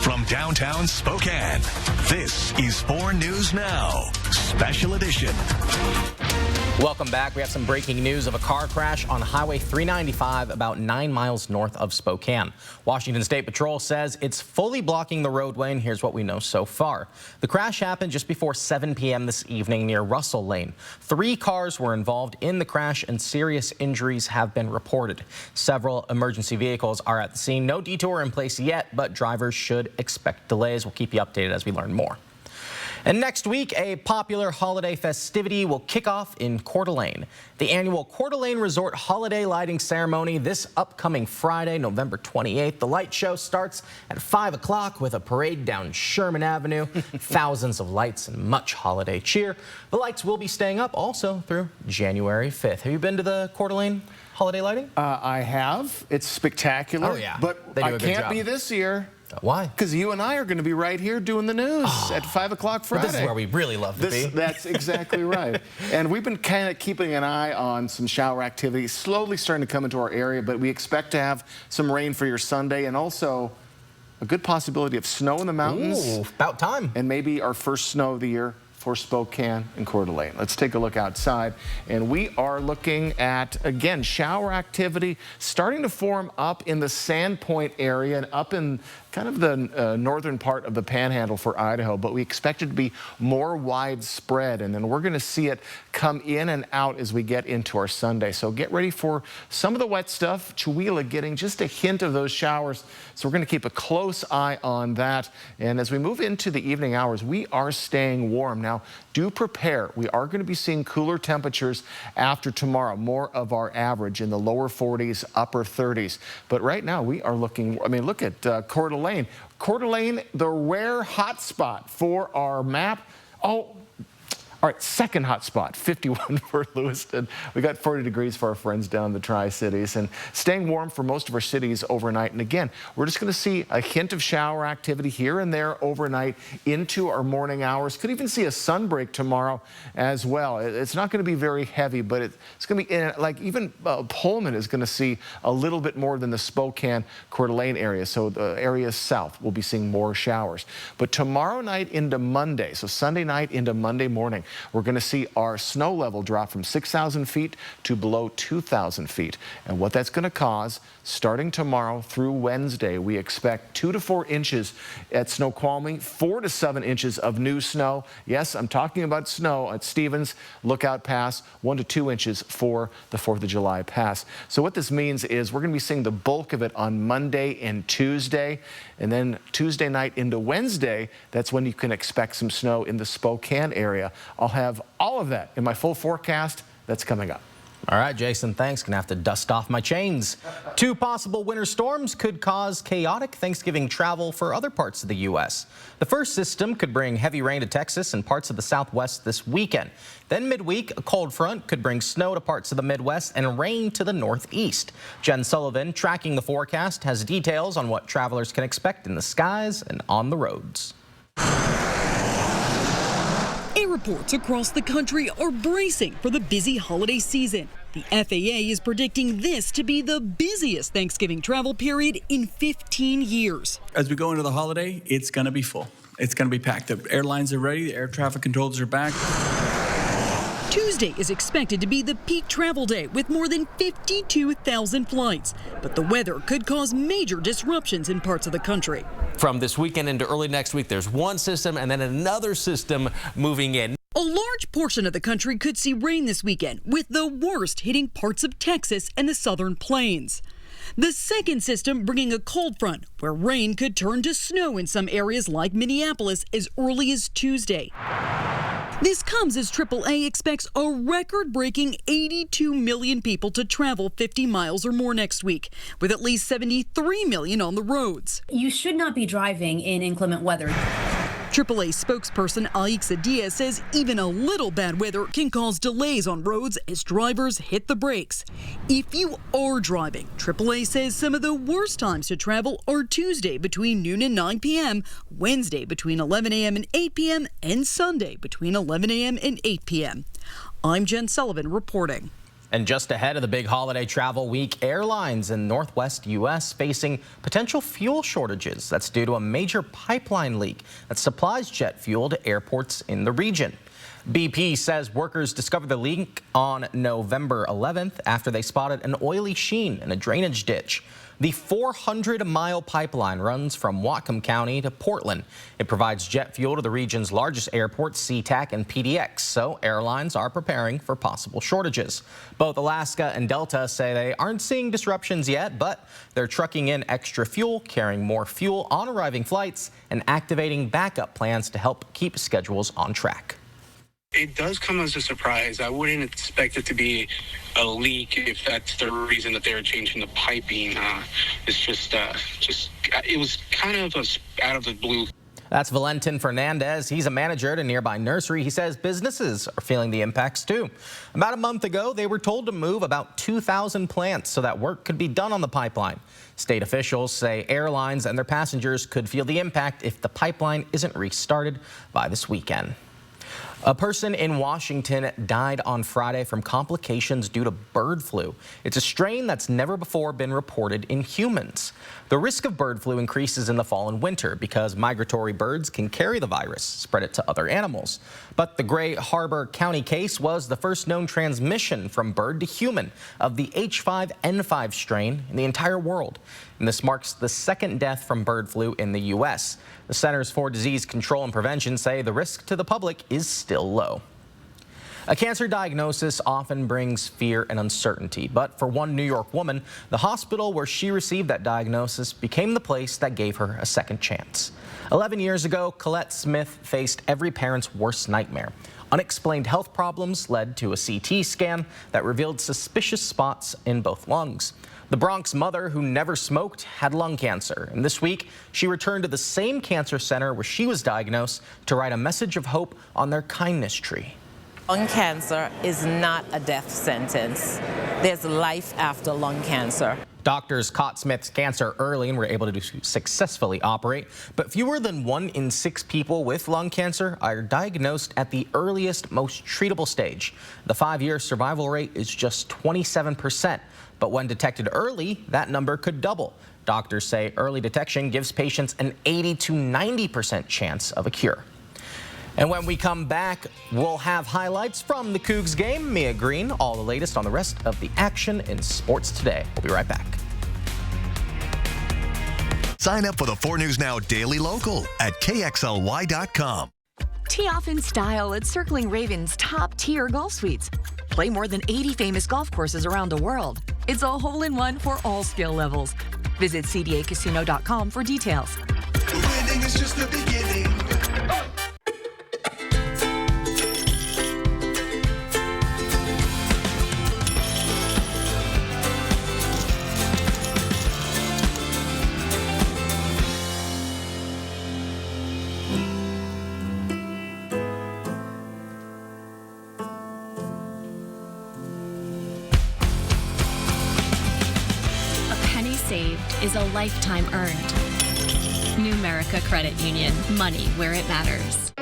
From downtown Spokane, this is 4 News Now, Special Edition. Welcome back. We have some breaking news of a car crash on Highway 395 about 9 miles north of Spokane. Washington State Patrol says it's fully blocking the roadway, and here's what we know so far. The crash happened just before 7 p.m. this evening near Russell Lane. 3 cars were involved in the crash, and serious injuries have been reported. Several emergency vehicles are at the scene. No detour in place yet, but drivers should expect delays. We'll keep you updated as we learn more. And next week, a popular holiday festivity will kick off in Coeur d'Alene. The annual Coeur d'Alene Resort Holiday Lighting Ceremony this upcoming Friday, November 28th. The light show starts at 5 o'clock with a parade down Sherman Avenue. Thousands of lights and much holiday cheer. The lights will be staying up also through January 5th. Have you been to the Coeur d'Alene holiday lighting? I have. It's spectacular. Oh, yeah. But They do I a good can't job. be this year. Why? Because you and I are going to be right here doing the news at 5 o'clock Friday. This is where we really love to be. That's exactly right. And we've been kind of keeping an eye on some shower activity, slowly starting to come into our area, but we expect to have some rain for your Sunday and also a good possibility of snow in the mountains. Ooh, about time. And maybe our first snow of the year for Spokane and Coeur d'Alene. Let's take a look outside, and we are looking at, again, shower activity starting to form up in the Sandpoint area and up in kind of the northern part of the Panhandle for Idaho, but we expect it to be more widespread, and then we're going to see it come in and out as we get into our Sunday. So get ready for some of the wet stuff. Chewelah getting just a hint of those showers, so we're going to keep a close eye on that. And as we move into the evening hours, we are staying warm. Now, do prepare. We are going to be seeing cooler temperatures after tomorrow, more of our average in the lower 40s, upper 30s. But right now, we are looking, I mean, look at Coeur d'Alene. Coeur d'Alene, the rare hot spot for our map. Oh, all right, second hot spot, 51 for Lewiston. We got 40 degrees for our friends down in the Tri-Cities, and staying warm for most of our cities overnight. And again, we're just going to see a hint of shower activity here and there overnight into our morning hours. Could even see a sunbreak tomorrow as well. It's not going to be very heavy, but it's going to be like even Pullman is going to see a little bit more than the Spokane, Coeur d'Alene area. So the areas south will be seeing more showers. But tomorrow night into Monday, so Sunday night into Monday morning, we're going to see our snow level drop from 6,000 feet to below 2,000 feet. And what that's going to cause, starting tomorrow through Wednesday, we expect 2 to 4 inches at Snoqualmie, 4 to 7 inches of new snow. Yes, I'm talking about snow at Stevens Lookout Pass, 1 to 2 inches for the 4th of July pass. So what this means is we're going to be seeing the bulk of it on Monday and Tuesday. And then Tuesday night into Wednesday, that's when you can expect some snow in the Spokane area. I'll have all of that in my full forecast that's coming up. All right, Jason, thanks. Gonna have to dust off my chains. 2 possible winter storms could cause chaotic Thanksgiving travel for other parts of the U.S. The first system could bring heavy rain to Texas and parts of the Southwest this weekend. Then midweek, a cold front could bring snow to parts of the Midwest and rain to the Northeast. Jen Sullivan, tracking the forecast, has details on what travelers can expect in the skies and on the roads. Airports across the country are bracing for the busy holiday season. The FAA is predicting this to be the busiest Thanksgiving travel period in 15 years. As we go into the holiday, it's going to be full. It's going to be packed. The airlines are ready. The air traffic controllers are back. Tuesday is expected to be the peak travel day with more than 52,000 flights. But the weather could cause major disruptions in parts of the country. From this weekend into early next week, there's one system and then another system moving in. A large portion of the country could see rain this weekend, with the worst hitting parts of Texas and the southern plains. The second system bringing a cold front, where rain could turn to snow in some areas like Minneapolis as early as Tuesday. This comes as AAA expects a record-breaking 82 million people to travel 50 miles or more next week, with at least 73 million on the roads. You should not be driving in inclement weather. AAA spokesperson Aixa Diaz says even a little bad weather can cause delays on roads as drivers hit the brakes. If you are driving, AAA says some of the worst times to travel are Tuesday between noon and 9 p.m., Wednesday between 11 a.m. and 8 p.m., and Sunday between 11 a.m. and 8 p.m. I'm Jen Sullivan reporting. And just ahead of the big holiday travel week, airlines in Northwest U.S. facing potential fuel shortages. That's due to a major pipeline leak that supplies jet fuel to airports in the region. BP says workers discovered the leak on November 11th after they spotted an oily sheen in a drainage ditch. The 400-mile pipeline runs from Whatcom County to Portland. It provides jet fuel to the region's largest airports, SeaTac and PDX, so airlines are preparing for possible shortages. Both Alaska and Delta say they aren't seeing disruptions yet, but they're trucking in extra fuel, carrying more fuel on arriving flights, and activating backup plans to help keep schedules on track. It does come as a surprise. I wouldn't expect it to be a leak if that's the reason that they're changing the piping. It's just it was kind of out of the blue. That's Valentin Fernandez. He's a manager at a nearby nursery. He says businesses are feeling the impacts too. About a month ago, they were told to move about 2,000 plants so that work could be done on the pipeline. State officials say airlines and their passengers could feel the impact if the pipeline isn't restarted by this weekend. A person in Washington died on Friday from complications due to bird flu. It's a strain that's never before been reported in humans. The risk of bird flu increases in the fall and winter because migratory birds can carry the virus, spread it to other animals. But the Gray Harbor County case was the first known transmission from bird to human of the H5N5 strain in the entire world. And this marks the second death from bird flu in the U.S. The Centers for Disease Control and Prevention say the risk to the public is still low. A cancer diagnosis often brings fear and uncertainty, but for one New York woman, the hospital where she received that diagnosis became the place that gave her a second chance. 11 years ago, Colette Smith faced every parent's worst nightmare. Unexplained health problems led to a CT scan that revealed suspicious spots in both lungs. The Bronx mother, who never smoked, had lung cancer, and this week she returned to the same cancer center where she was diagnosed to write a message of hope on their kindness tree. Lung cancer is not a death sentence. There's life after lung cancer. Doctors caught Smith's cancer early and were able to successfully operate, but fewer than 1 in 6 people with lung cancer are diagnosed at the earliest, most treatable stage. The 5-year survival rate is just 27%, but when detected early, that number could double. Doctors say early detection gives patients an 80 to 90% chance of a cure. And when we come back, we'll have highlights from the Cougs game. Mia Green, all the latest on the rest of the action in sports today. We'll be right back. Sign up for the 4 News Now Daily Local at KXLY.com. Tee off in style at Circling Ravens' top-tier golf suites. Play more than 80 famous golf courses around the world. It's a hole-in-one for all skill levels. Visit CDAcasino.com for details. Winning is just the beginning. Saved is a lifetime earned. Numerica Credit Union, money where it matters.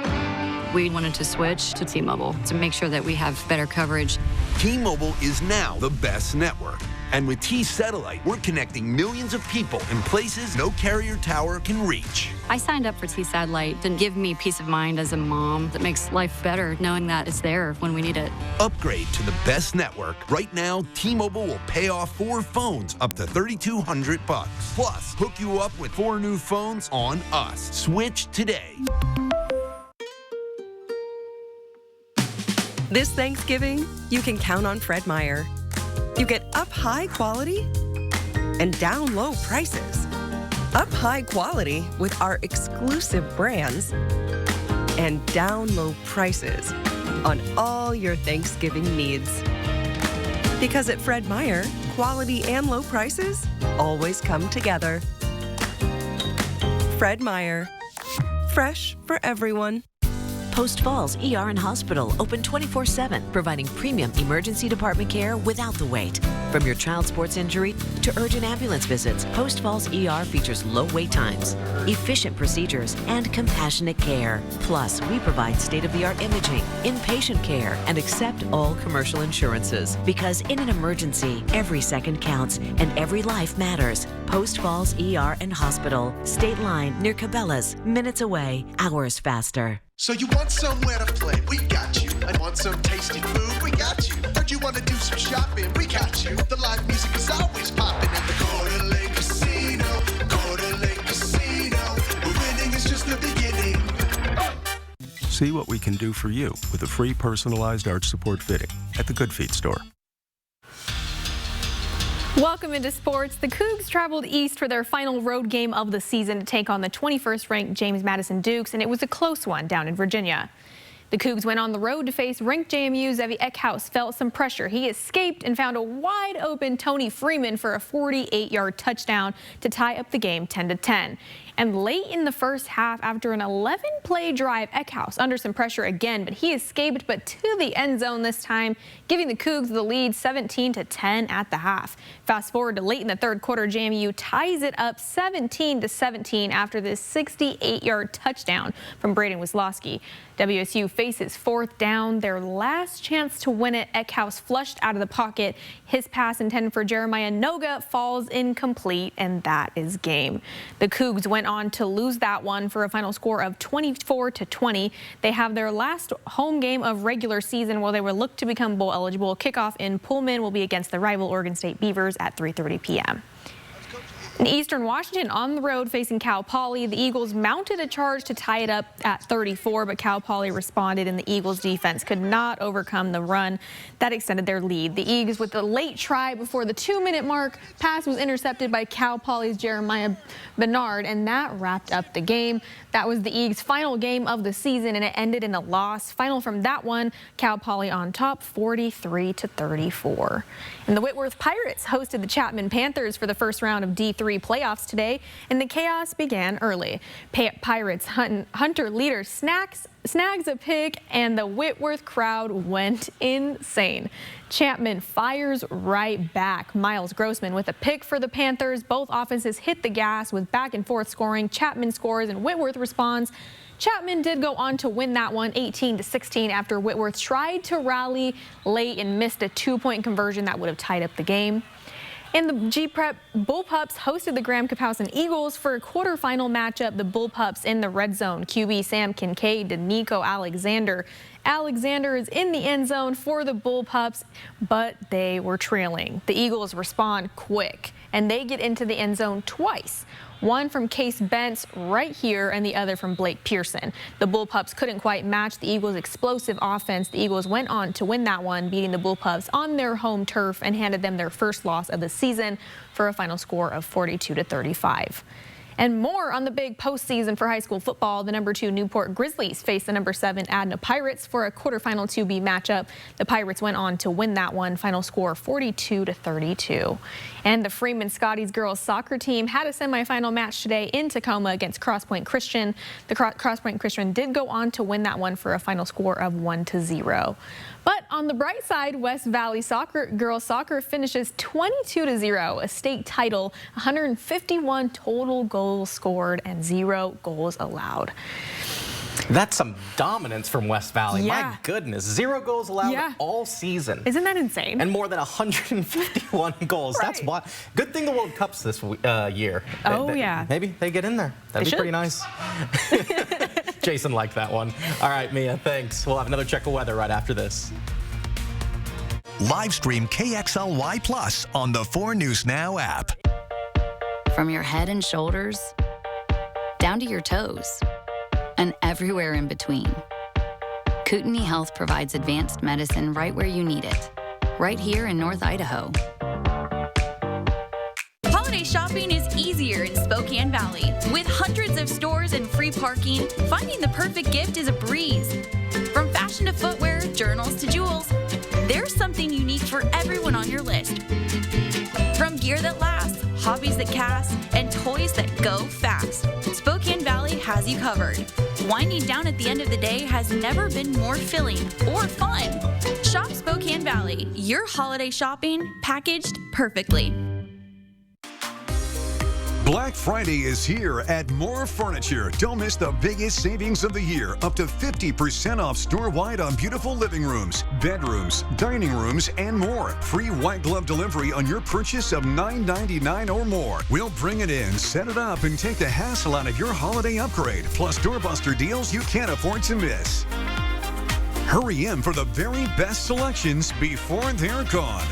We wanted to switch to T-Mobile to make sure that we have better coverage. T-Mobile is now the best network. And with T-Satellite, we're connecting millions of people in places no carrier tower can reach. I signed up for T-Satellite to give me peace of mind as a mom that makes life better knowing that it's there when we need it. Upgrade to the best network. Right now, T-Mobile will pay off 4 phones up to $3,200. Plus, hook you up with 4 new phones on us. Switch today. This Thanksgiving, you can count on Fred Meyer. You get up high quality and down low prices. Up high quality with our exclusive brands and down low prices on all your Thanksgiving needs. Because at Fred Meyer, quality and low prices always come together. Fred Meyer, fresh for everyone. Post Falls ER and Hospital, open 24/7, providing premium emergency department care without the wait. From your child sports injury to urgent ambulance visits, Post Falls ER features low wait times, efficient procedures, and compassionate care. Plus, we provide state-of-the-art imaging, inpatient care, and accept all commercial insurances. Because in an emergency, every second counts and every life matters. Post Falls ER and Hospital, State Line near Cabela's, minutes away, hours faster. So you want somewhere to play? We got you. And want some tasty food? We got you. Heard you want to do some shopping? We got you. The live music is always popping at the Coeur d'Alene Casino. Coeur d'Alene Casino. Where winning is just the beginning. See what we can do for you with a free personalized arch support fitting at the Good Feet store. Welcome into sports. The Cougs traveled east for their final road game of the season to take on the 21st ranked James Madison Dukes, and it was a close one down in Virginia. The Cougs went on the road to face ranked JMU's Zevi Eckhouse, felt some pressure. He escaped and found a wide open Tony Freeman for a 48-yard touchdown to tie up the game 10-10. And late in the first half, after an 11-play drive, Eckhouse under some pressure again, but he escaped, but to the end zone this time, giving the Cougs the lead 17-10 at the half. Fast forward to late in the third quarter, JMU ties it up 17-17 after this 68-yard touchdown from Braden Wisloski. WSU faces fourth down, their last chance to win it. Eckhouse flushed out of the pocket. His pass intended for Jeremiah Noga falls incomplete, and that is game. The Cougs went on to lose that one for a final score of 24-20. They have their last home game of regular season while they will look to become bowl eligible. Kickoff in Pullman will be against the rival Oregon State Beavers at 3:30 p.m. In Eastern Washington, on the road facing Cal Poly, the Eagles mounted a charge to tie it up at 34, but Cal Poly responded and the Eagles defense could not overcome the run that extended their lead. The Eagles, with a late try before the 2-minute mark, pass was intercepted by Cal Poly's Jeremiah Bernard, and that wrapped up the game. That was the Eagles' final game of the season, and it ended in a loss. Final from that one, Cal Poly on top, 43-34. And the Whitworth Pirates hosted the Chapman Panthers for the first round of D3 playoffs today, and the chaos began early. Pirates Hunter Leader snags a pick, and the Whitworth crowd went insane. Chapman fires right back. Miles Grossman with a pick for the Panthers. Both offenses hit the gas with back and forth scoring. Chapman scores and Whitworth responds. Chapman did go on to win that one 18-16 after Whitworth tried to rally late and missed a 2-point conversion that would have tied up the game. And the G-Prep Bullpups hosted the Graham Kapowsin Eagles for a quarterfinal matchup. The Bullpups in the red zone. QB Sam Kincaid to Nico Alexander. Alexander is in the end zone for the Bullpups, but they were trailing. The Eagles respond quick, and they get into the end zone twice. One from Case Bentz right here and the other from Blake Pearson. The Bullpups couldn't quite match the Eagles' explosive offense. The Eagles went on to win that one, beating the Bullpups on their home turf and handed them their first loss of the season for a final score of 42-35. And more on the big postseason for high school football. The number 2 Newport Grizzlies face the number 7 Adna Pirates for a quarterfinal 2B matchup. The Pirates went on to win that one, final score 42-32. And the Freeman Scotties girls soccer team had a semifinal match today in Tacoma against Cross Point Christian. The Cross Point Christian did go on to win that one for a final score of 1-0. But on the bright side, West Valley girls soccer finishes 22-0, a state title, 151 total goals scored and 0 goals allowed. That's some dominance from West Valley. Yeah. My goodness, 0 goals allowed all season. Isn't that insane? And more than 151 goals. Right. That's why. Good thing the World Cup's this year. Oh, yeah. Maybe they get in there. That'd be pretty nice. Jason liked that one. All right, Mia, thanks. We'll have another check of weather right after this. Live stream KXLY Plus on the 4 News Now app. From your head and shoulders, down to your toes, and everywhere in between. Kootenai Health provides advanced medicine right where you need it, right here in North Idaho. Holiday shopping is easier in Spokane Valley. With hundreds of stores and free parking, finding the perfect gift is a breeze. From fashion to footwear, journals to jewels, there's something unique for everyone on your list. From gear that lasts, hobbies that cast, and toys that go fast, Spokane Valley has you covered. Winding down at the end of the day has never been more filling or fun. Shop Spokane Valley, your holiday shopping packaged perfectly. Black Friday is here at More Furniture. Don't miss the biggest savings of the year. Up to 50% off store-wide on beautiful living rooms, bedrooms, dining rooms, and more. Free white glove delivery on your purchase of $9.99 or more. We'll bring it in, set it up, and take the hassle out of your holiday upgrade. Plus doorbuster deals you can't afford to miss. Hurry in for the very best selections before they're gone.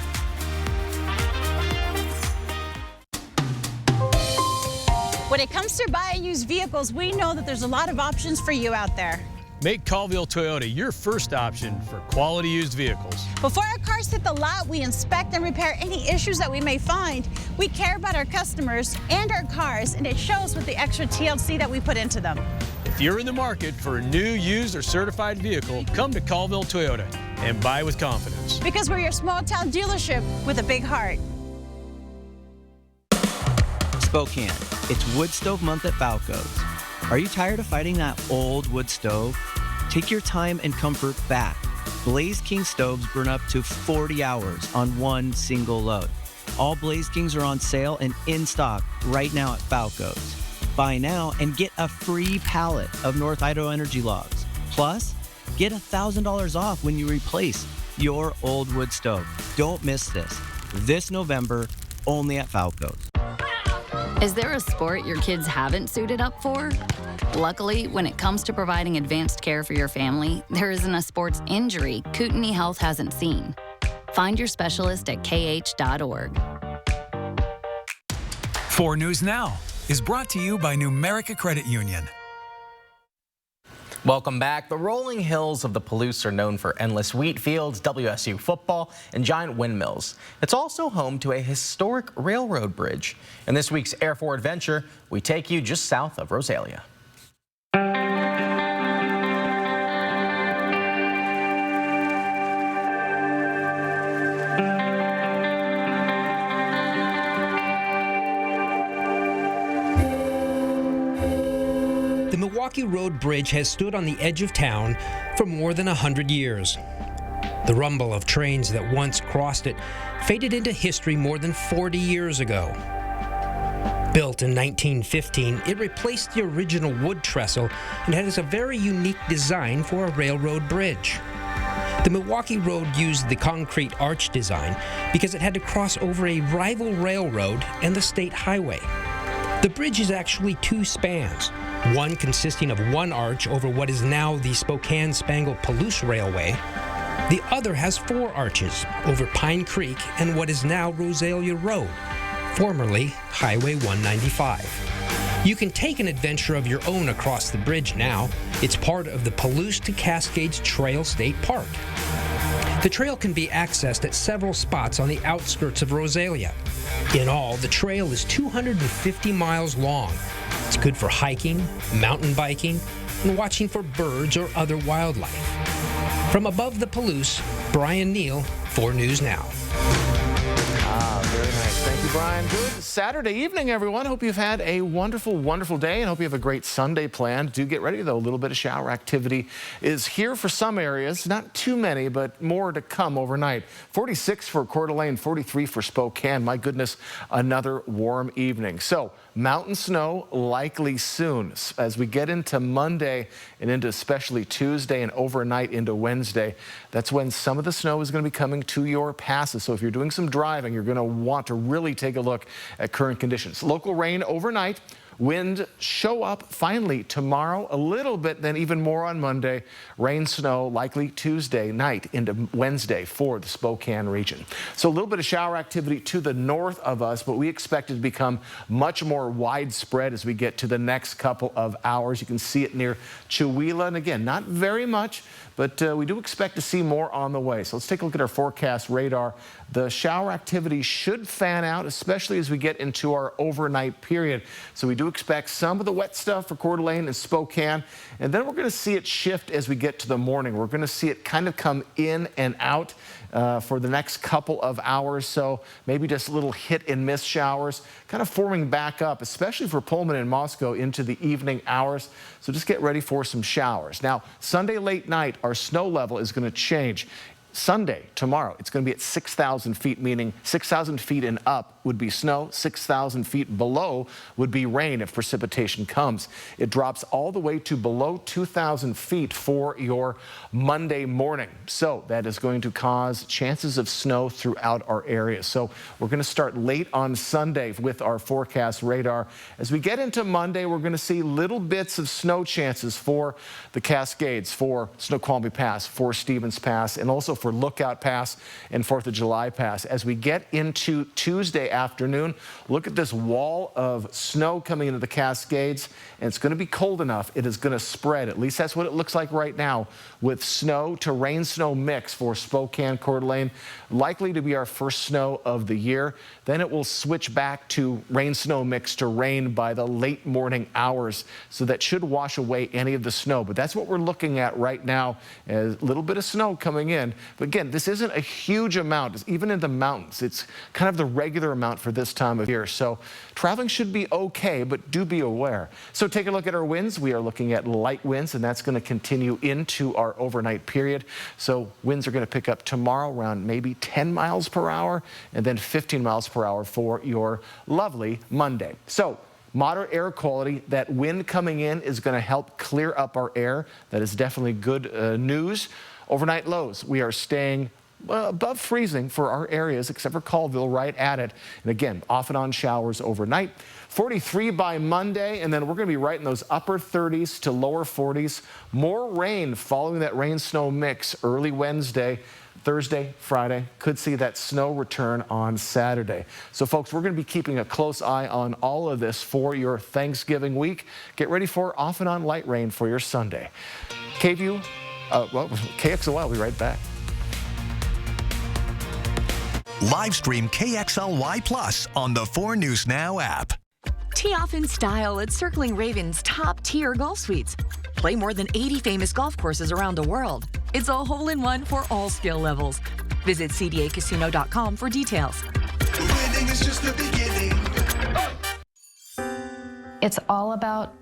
When it comes to buying used vehicles, we know that there's a lot of options for you out there. Make Colville Toyota your first option for quality used vehicles. Before our cars hit the lot, we inspect and repair any issues that we may find. We care about our customers and our cars, and it shows with the extra TLC that we put into them. If you're in the market for a new, used, or certified vehicle, come to Colville Toyota and buy with confidence. Because we're your small town dealership with a big heart. Spokane, it's Wood Stove Month at Falco's. Are you tired of fighting that old wood stove? Take your time and comfort back. Blaze King stoves burn up to 40 hours on one single load. All Blaze Kings are on sale and in stock right now at Falco's. Buy now and get a free pallet of North Idaho Energy logs. Plus, get $1,000 off when you replace your old wood stove. Don't miss this November, only at Falco's. Is there a sport your kids haven't suited up for? Luckily, when it comes to providing advanced care for your family, there isn't a sports injury Kootenai Health hasn't seen. Find your specialist at kh.org. 4 News Now is brought to you by Numerica Credit Union. Welcome back. The rolling hills of the Palouse are known for endless wheat fields, WSU football, and giant windmills. It's also home to a historic railroad bridge. In this week's Air 4 Adventure, we take you just south of Rosalia. The Milwaukee Road Bridge has stood on the edge of town for more than 100 years. The rumble of trains that once crossed it faded into history more than 40 years ago. Built in 1915, it replaced the original wood trestle and has a very unique design for a railroad bridge. The Milwaukee Road used the concrete arch design because it had to cross over a rival railroad and the state highway. The bridge is actually 2 spans, one consisting of 1 arch over what is now the Spokane-Spangle-Palouse Railway. The other has 4 arches over Pine Creek and what is now Rosalia Road, formerly Highway 195. You can take an adventure of your own across the bridge now. It's part of the Palouse to Cascades Trail State Park. The trail can be accessed at several spots on the outskirts of Rosalia. In all, the trail is 250 miles long. It's good for hiking, mountain biking, and watching for birds or other wildlife. From above the Palouse, Brian Neal, 4 News Now. Very nice. Thank you, Brian. Good Saturday evening, everyone. Hope you've had a wonderful, wonderful day, and hope you have a great Sunday planned. Do get ready, though. A little bit of shower activity is here for some areas. Not too many, but more to come overnight. 46 for Coeur d'Alene, 43 for Spokane. My goodness, another warm evening. So, mountain snow likely soon as we get into Monday and into especially Tuesday and overnight into Wednesday. That's when some of the snow is going to be coming to your passes. So if you're doing some driving, you're going to want to really take a look at current conditions. Local rain overnight. Wind show up finally tomorrow, a little bit, then even more on Monday. Rain, snow likely Tuesday night into Wednesday for the Spokane region. So a little bit of shower activity to the north of us, but we expect it to become much more widespread as we get to the next couple of hours. You can see it near Chewelah, and again, not very much, but we do expect to see more on the way. So let's take a look at our forecast radar. The shower activity should fan out, especially as we get into our overnight period. So we do expect some of the wet stuff for Coeur d'Alene and Spokane, and then we're going to see it shift as we get to the morning. We're going to see it kind of come in and out for the next couple of hours. So maybe just little hit and miss showers kind of forming back up, especially for Pullman and Moscow into the evening hours. So just get ready for some showers. Now, Sunday late night, our snow level is going to change. Sunday, tomorrow, it's going to be at 6,000 feet, meaning 6,000 feet and up would be snow, 6,000 feet below would be rain if precipitation comes. It drops all the way to below 2,000 feet for your Monday morning. So that is going to cause chances of snow throughout our area. So we're going to start late on Sunday with our forecast radar. As we get into Monday, we're going to see little bits of snow chances for the Cascades, for Snoqualmie Pass, for Stevens Pass, and also for Lookout Pass and 4th of July Pass. As we get into Tuesday afternoon, look at this wall of snow coming into the Cascades, and it's going to be cold enough. It is going to spread. At least that's what it looks like right now, with snow to rain snow mix for Spokane, Coeur d'Alene. Likely to be our first snow of the year. Then it will switch back to rain snow mix to rain by the late morning hours. So that should wash away any of the snow. But that's what we're looking at right now, a little bit of snow coming in But again, this isn't a huge amount. Even in the mountains, it's kind of the regular amount for this time of year. So traveling should be okay, but do be aware. So take a look at our winds. We are looking at light winds, and that's going to continue into our overnight period. So winds are going to pick up tomorrow around maybe 10 miles per hour and then 15 miles per hour for your lovely Monday. So moderate air quality, that wind coming in is going to help clear up our air. That is definitely good news. Overnight lows, we are staying above freezing for our areas, except for Colville, right at it. And again, off and on showers overnight. 43 by Monday, and then we're going to be right in those upper 30s to lower 40s. More rain following that rain-snow mix early Wednesday. Thursday, Friday, could see that snow return on Saturday. So folks, we're going to be keeping a close eye on all of this for your Thanksgiving week. Get ready for off and on light rain for your Sunday. KView, KXLY will be right back. Live stream KXLY Plus on the 4 News Now app. Tee off in style at Circling Ravens' top-tier golf suites. Play more than 80 famous golf courses around the world. It's a hole-in-one for all skill levels. Visit cdacasino.com for details. Winning is just the beginning. It's all about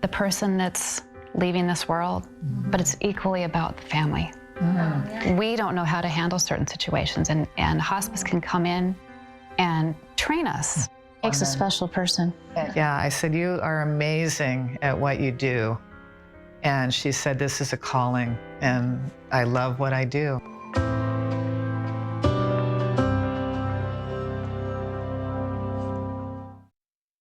the person that's leaving this world, but it's equally about the family. We don't know how to handle certain situations, and hospice can come in and train us. Takes a special person. Yeah, I said, you are amazing at what you do. And she said, this is a calling, and I love what I do.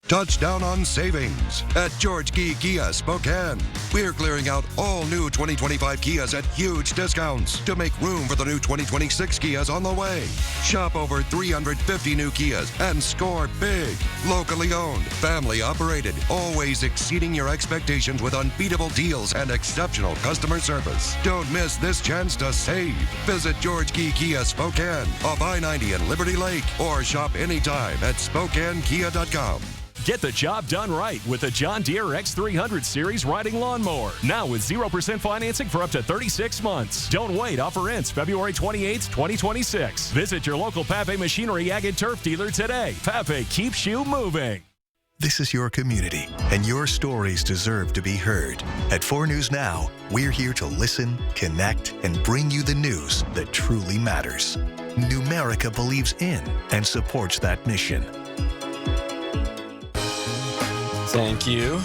Touchdown on savings at George Key Kia Spokane. We're clearing out all new 2025 Kias at huge discounts to make room for the new 2026 Kias on the way. Shop over 350 new Kias and score big. Locally owned, family operated, always exceeding your expectations with unbeatable deals and exceptional customer service. Don't miss this chance to save. Visit George Key Kia Spokane off I-90 and Liberty Lake, or shop anytime at SpokaneKia.com. Get the job done right with the John Deere X300 Series riding lawnmower. Now with 0% financing for up to 36 months. Don't wait. Offer ends February 28, 2026. Visit your local Pape Machinery Ag and Turf dealer today. Pape keeps you moving. This is your community, and your stories deserve to be heard. At 4 News Now, we're here to listen, connect, and bring you the news that truly matters. Numerica believes in and supports that mission. Thank you.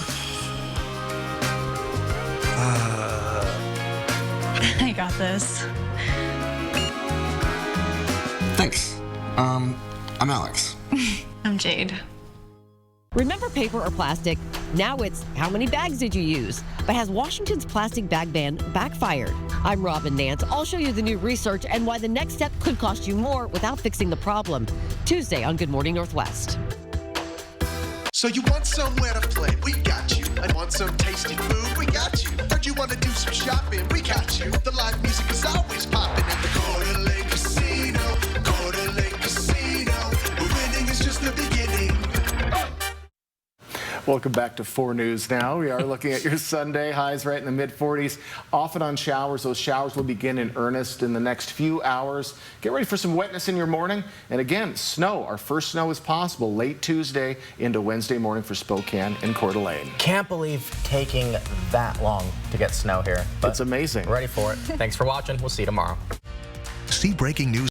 I got this. Thanks. I'm Alex. I'm Jade. Remember paper or plastic? Now it's how many bags did you use? But has Washington's plastic bag ban backfired? I'm Robin Nance. I'll show you the new research and why the next step could cost you more without fixing the problem. Tuesday on Good Morning Northwest. So you want somewhere to play? We got you. And want some tasty food? We got you. Heard you want to do some shopping? We got you. The live music is always popping at the Coeur d'Alene Casino. Coeur d'Alene Casino. Winning is just the beginning. Welcome back to 4 News Now. We are looking at your Sunday. Highs right in the mid-40s. Off and on showers. Those showers will begin in earnest in the next few hours. Get ready for some wetness in your morning. And again, snow. Our first snow is possible late Tuesday into Wednesday morning for Spokane and Coeur d'Alene. Can't believe taking that long to get snow here. But it's amazing. Ready for it. Thanks for watching. We'll see you tomorrow. See breaking news